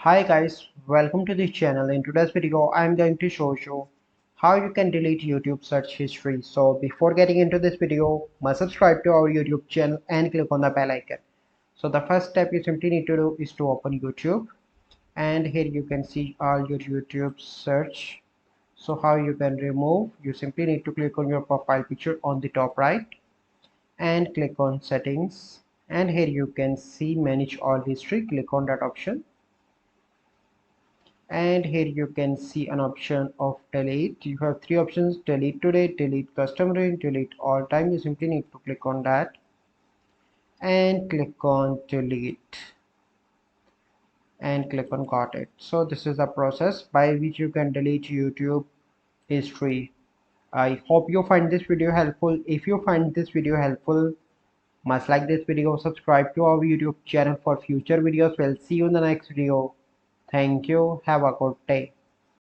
Hi guys, welcome to this channel. In today's video, I'm going to show you how you can delete YouTube search history. So before getting into this video, must subscribe to our YouTube channel and click on the bell icon. So the first step you simply need to do is to open YouTube, and here you can see all your YouTube search. So how you can remove, you simply need to click on your profile picture on the top right and click on settings, and here you can see manage all history. Click on that option, and here you can see an option of delete. You have three options: delete today, delete custom range, delete all time. You simply need to click on that and click on delete and click on got it. So this is the process by which you can delete YouTube history. I hope you find this video helpful. If you find this video helpful, must like this video, subscribe to our YouTube channel for future videos. We'll see you in the next video. Thank you, have a good day.